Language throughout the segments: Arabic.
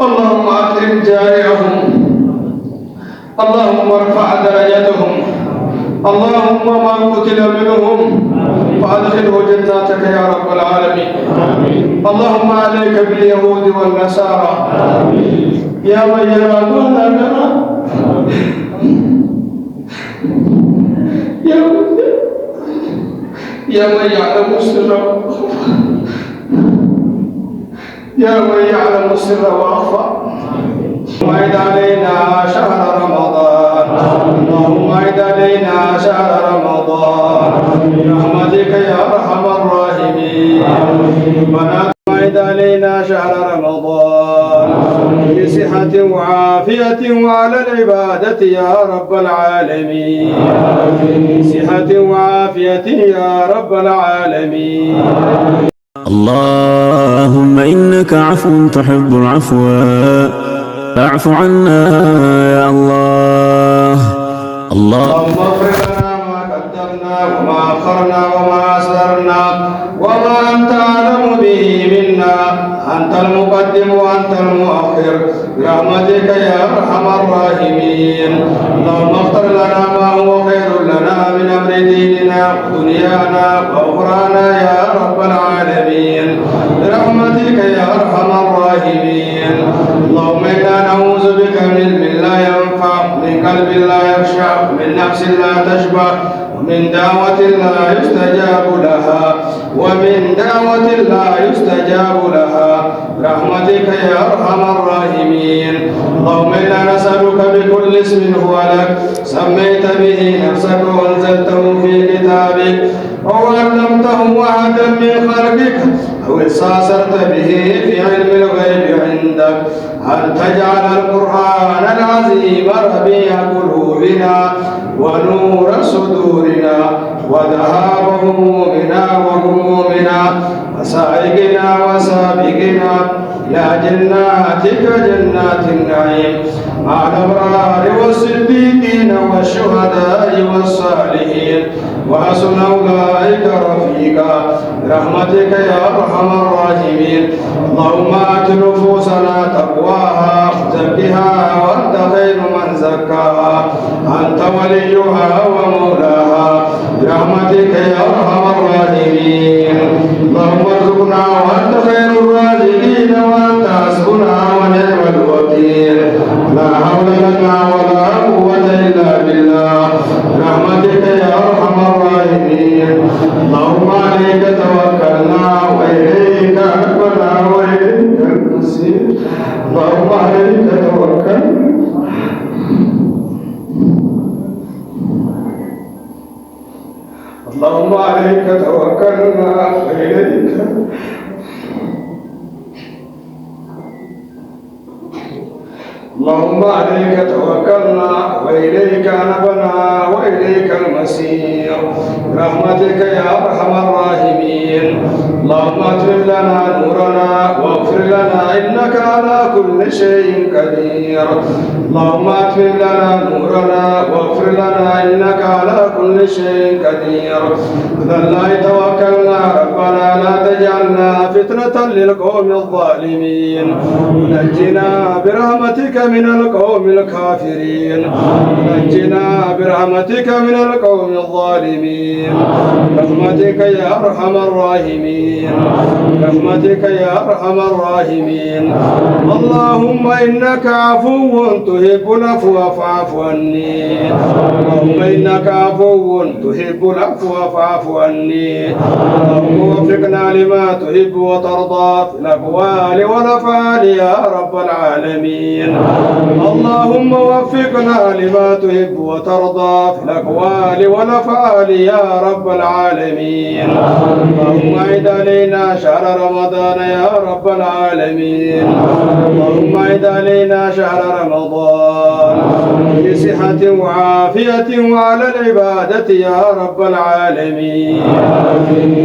اللهم أكرم جائعهم، اللهم ارفع درجتهم، اللهم من قتل منهم فأدخله جناتك يا رب العالمين. اللهم عليك باليهود والنصارى يا من يرى ولا نرى، يا من يعلم السر، يا من يعلم السر وأخفى. وعد علينا شهر رمضان، اللهم عد علينا شهر رمضان برحمتك يا أرحم الراحمين. ربنا وعد علينا شهر رمضان بصحة وعافية وعلى العبادة يا رب العالمين، بصحة وعافية يا رب العالمين. اللهم إنك عفو تحب العفو فاعف عنا يا الله. اللهم اغفر لنا ما قدمنا وما أخرنا وما أسررنا وما أنت أعلم به منا، أنت المقدم وأنت المؤخر برحمتك يا أرحم الراحمين. اللهم اغفر لنا ما هو خير لنا من أمر ديننا ودنيانا وأخرانا يا رب العالمين برحمتك يا أرحم الراحمين. اللهم إنا نعوذ بك من علم لا ينفع، من قلب لا يخشع، من نفس لا تشبع، ومن دعوة لا يستجاب لها، ومن دعوة لا يستجاب لها برحمتك يا أرحم الراحمين. اللهم إنا نسألك بكل اسم هو لك سميت به نفسك وأنزلته في كتابك أو علمته أحدا من خلقك أو استأثرت به في علم الغيب عندك أن تجعل القرآن العظيم ربيع قلوبنا ونور صدورنا وذهاب همومنا وغمومنا وسائقنا وسابقنا إلى جناتك جنات النعيم مع الأبرار والصديقين والشهداء والصالحين وحسن أولئك رفيقا برحمتك يا أرحم الراحمين. اللهم آت نفوسنا تقواها زكها وأنت خير من زكاها، أنت وليها ومولاها برحمتك يا أرحم الراحمين. اللهم ارزقنا وأنت خير الرازقين وأنت حسبنا ونعم الوكيل، لا حول لنا ولا قوة إلا بالله برحمتك يا أرحم الراحمين. اللهم عليك توكلنا وإليك أنبنا وإليك المصير. اللهم عليك توكلنا اللهم عليك توكلنا وإليك اللهم عليك توكلنا وإليك أنبنا وإليك المصير برحمتك يا أرحم الراحمين. اللهم اتمم لنا نورنا واغفر لنا إنك على كل شيء قدير. اللهم اتمم لنا نورنا واغفر لنا إنك على كل شيء قدير. على الله توكلنا ربنا لا تجعلنا فتنة للقوم الظالمين، نجنا برحمتك من القوم الكافرين، نجنا برحمتك من القوم الظالمين برحمتك يا أرحم الراحمين، برحمتك يا أرحم الراحمين. اللهم إنك عفو تحب العفو فاعف عني، اللهم إنك عفو تحب العفو فاعف عني. اللهم وفقنا لما تحب وترضى في الأقوال والأفعال يا رب العالمين. اللهم وفقنا لما تحب وترضى في الأقوال والأفعال يا رب العالمين. اللهم أعد علينا شهر رمضان يا رب العالمين. اللهم أعد علينا شهر رمضان بصحة وعافية وعلى العبادة يا رب العالمين،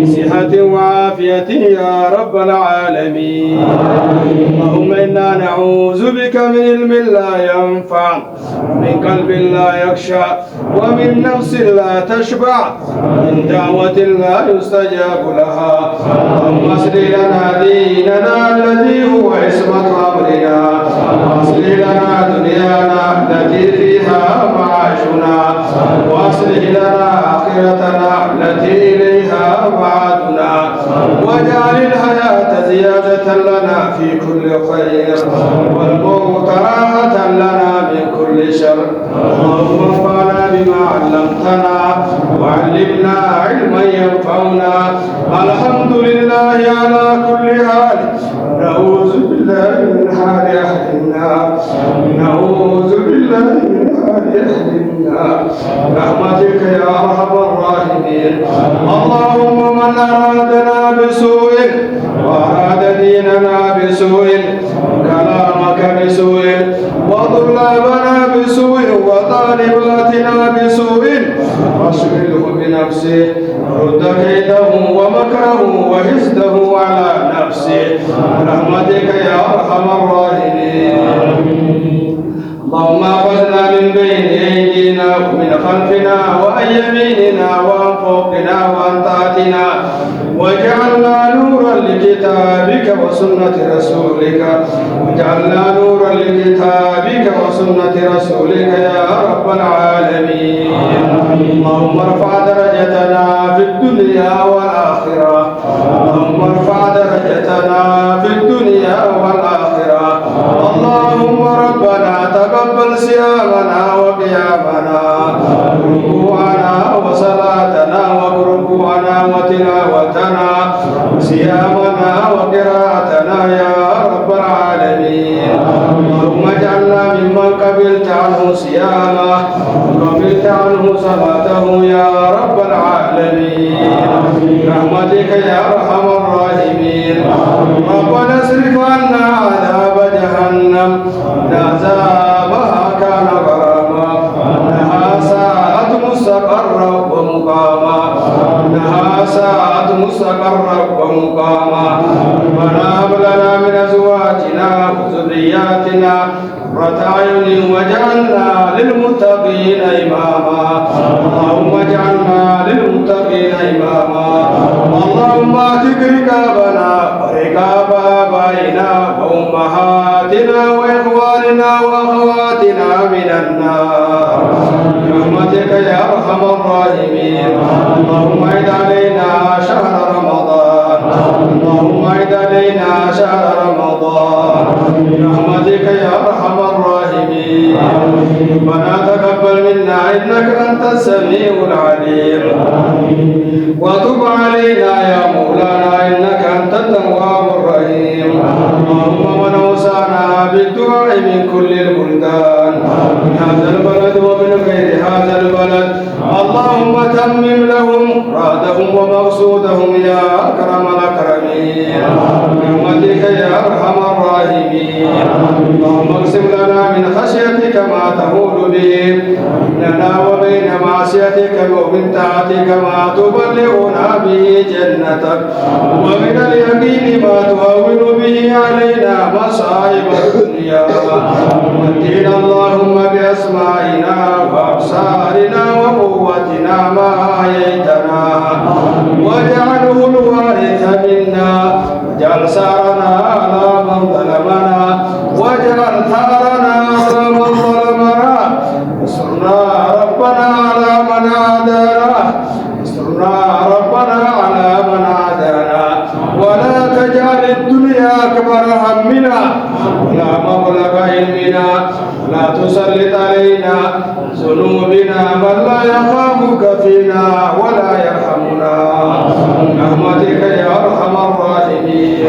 بصحة وعافية يا رب العالمين. اللهم إنا نعوذ بك من علم لا ينفع، من قلب لا يخشع، ومن نفس لا تشبع، من دعوة لا يستجاب لها. اللهم اصلح لنا ديننا الذي هو عصمة أمرنا واجعل الحياة زيادة لنا في كل خير والموت راحة لنا من كل شر. اللهم انفعنا بما علمتنا وعلمنا علما ينفعنا. الحمد لله على كل حال. نعوذ بالله من حال أهل النار. نعوذ بالله من حال أهل النار برحمتك يا أرحم الراحمين. اللهم من أرادنا بسوء وأراد ديننا بسوء كلامك بسوء وطلابنا بسوء وطالباتنا بسوء فاشغله بنفسه رد كيده ومكره وحسده على نفسه برحمتك يا أرحم الراحمين. اللهم احفظنا من بين ايدينا ومن خلفنا وعن يميننا وعن فوقنا وعن تحتنا واجعلنا نورا لكتابك وسنة رسولك. واجعلنا نورا لكتابك وسنة رسولك يا رب العالمين. اللهم ارفع درجتنا في الدنيا والآخرة. اللهم ارفع درجتنا في الدنيا والآخرة. اللهم ربنا تقبل صيامنا وقيامنا وركوعنا وصلاتنا وركوعنا وتلاوتنا صيامنا وقراءتنا يا رب العالمين. اللهم اجعلنا ممن قبلت عنه صيامه وقبلت عنه صلاته يا رب العالمين برحمتك يا ارحم الراحمين. ربنا اصرف عنا عذاب جهنم عذابها كان غراما لها ساءت مستقرا ومقاما. لها ساءت مستقرا ومقاما. ربنا هب لنا من ازواجنا وذرياتنا قرة أعين واجعلنا للمتقين إماما. اللهم اجعلنا للمتقين إماما. اللهم اعتق رقابنا ورقاب آبائنا وأمهاتنا وإخواننا وأخواتنا من النار برحمتك يا أرحم الراحمين. اللهم اعد علينا شهر رمضان. اللهم اعد علينا شهر رمضان برحمتك يا أرحم الراحمين. ربنا تقبل منا إنك أنت السميع العليم وتب علينا يا مولانا إنك أنت التواب الرحيم. اللهم من أوصانا بالدعاء من كل البلدان من هذا البلد ومن غير هذا البلد اللهم تمم لهم مرادهم ومقصودهم يا أكرم الأكرمين برحمتك يا أرحم الراحمين. اللهم اقسم لنا من خشيتك ما تهول به بيننا وبين معصيتك ومن طاعتك ما تبلغنا به جنتك ومن اليقين ما تهون به علينا مصائب الدنيا. متعنا اللهم بأسمائنا وأبصارنا وقوتنا ما أحييتنا واجعله الوارث منا. واجعل ثارنا على من ظلمنا واجعل ثارنا على من ظلمنا. انصرنا ربنا على من عادانا. انصرنا ربنا على من عادانا ولا تجعل الدنيا أكبر همنا ولا مبلغ علمنا ولا تسلط علينا ذنوبنا من لا يخافك فينا ولا يرحمنا برحمتك يا أرحم الراحمين.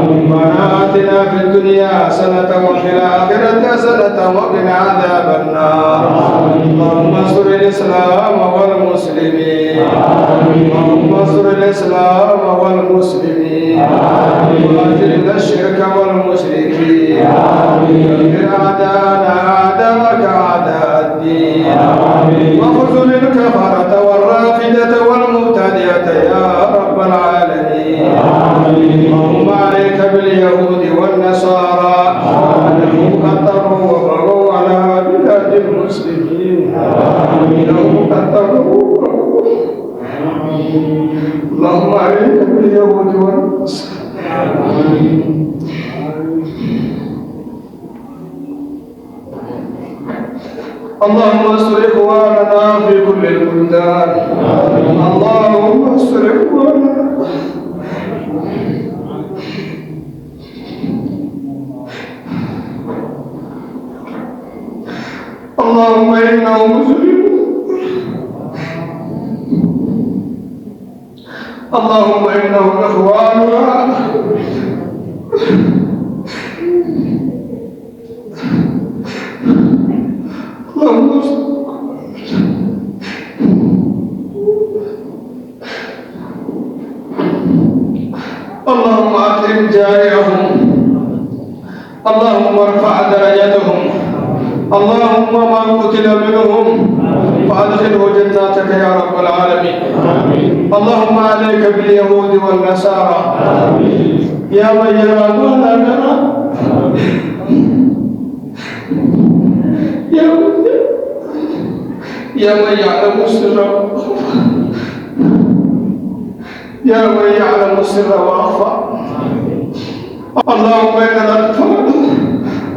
ربنا آتنا في الدنيا حسنة وفي الآخرة حسنة وقنا عذاب النار. اللهم انصر الإسلام والمسلمين. اللهم انصر الإسلام والمسلمين وأذل الشرك والمشركين. دمر أعداءنا أعداءك أعداء الدين واخذل الكفرة والرافدة والمبتدعة يا رب العالمين. اللهم عليك باليهود والنصارى إنهم قد طغوا وبغوا على بلاد المسلمين. إنهم قد طغوا اللهم عليك باليهود والنصارى. اللهم استر إخواننا في كل البلدان. اللهم استر إخواننا اللهم إنهم مسلمون اللهم إنهم إخواننا اللهم أكرم جائعهم اللهم ارفع درجتهم اللهم من قتل منهم فأدخله جناتك يا رب العالمين اللهم عليك باليهود والنصارى يا من يرى ما لا نرى يا من يعلم السر يا من يعلم السر وأخفى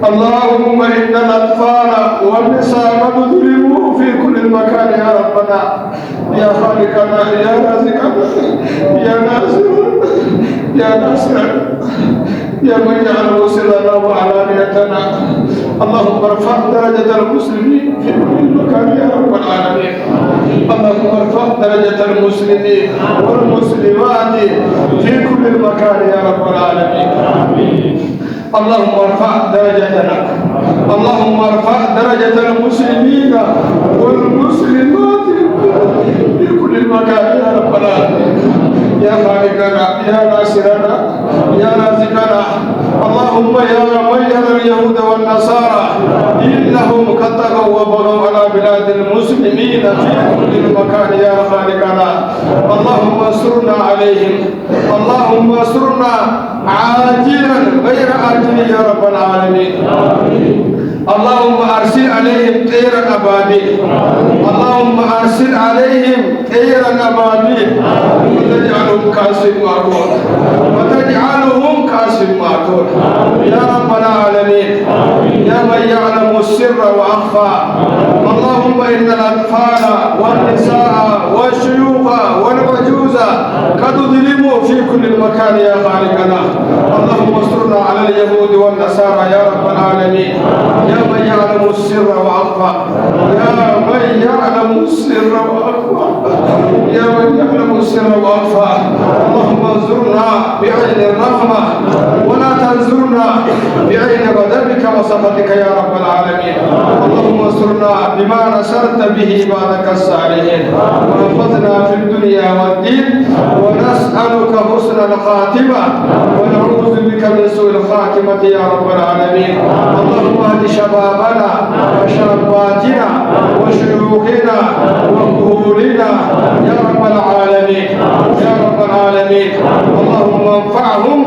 اللهم إن الأطفال والنساء قد ظلموا في كل مكان يا ربنا يا خالقنا يا رازقنا يا ناصرنا يا ناصرنا يا من يعلم سرنا وعلانيتنا اللهم ارفع درجة المسلمين في كل مكان يا رب العالمين اللهم ارفع درجة المسلمين والمسلمات في كل مكان يا رب العالمين اللهم ارفع درجتنا اللهم ارفع درجة المسلمين والمسلمات في كل مكان يا رب العالمين يا خالقنا يا ناصرنا يا رازقنا اللهم يا من يرى اليهود والنصارى إنهم قد طغوا وبغوا على بلاد المسلمين في كل مكان يا خالقنا اللهم انصرنا عليهم اللهم انصرنا عاجلا غير آجل يا رب العالمين اللهم أرسل عليهم طيرا أبابيل اللهم أرسل عليهم طيرا أبابيل وتجعلهم كاسب مأكول وتجعلهم كاسب مأكول يا رب العالمين يا من يعلم السر وأخفى اللهم إن الأطفال والنساء والشيوخ والعجوز قد ظلموا في كل مكان يا خالقنا اللهم استرنا على اليهود والنصارى يا رب العالمين يا من يعلم السر وأخفى يا من يعلم السر وأخفى يا من يعلم السر وأخفى اللهم انظرنا بعين الرحمة ولا تنظرنا بعين غضبك وسخطك يا رب العالمين اللهم انصرنا بما نصرت به عبادك الصالحين واحفظنا في الدنيا والدين ونسألك حسن الخاتمة ونعوذ بك من سوء الخاتمة يا رب العالمين اللهم اهد شبابنا وشاباتنا وشيوخنا وكهولنا يا رب العالمين يا رب العالمين اللهم انفعهم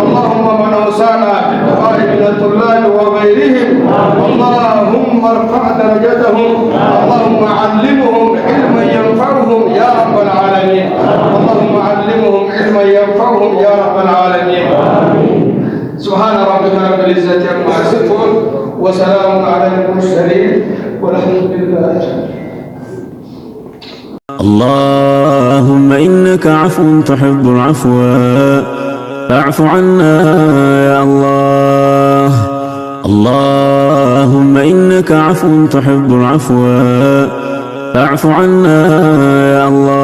اللهم من اوصانا بالدعاء من الطلاب وغيرهم اللهم ارفع درجتهم اللهم علمهم علما ينفعهم يا رب العالمين اللهم علمهم علما ينفعهم يا رب العالمين سبحان ربك رب العزة عما يصفون وسلام على المرسلين والحمد لله. اللهم إنك عفو تحب العفو فاعف عنا يا الله. اللهم إنك عفو تحب العفو فاعف عنا يا الله.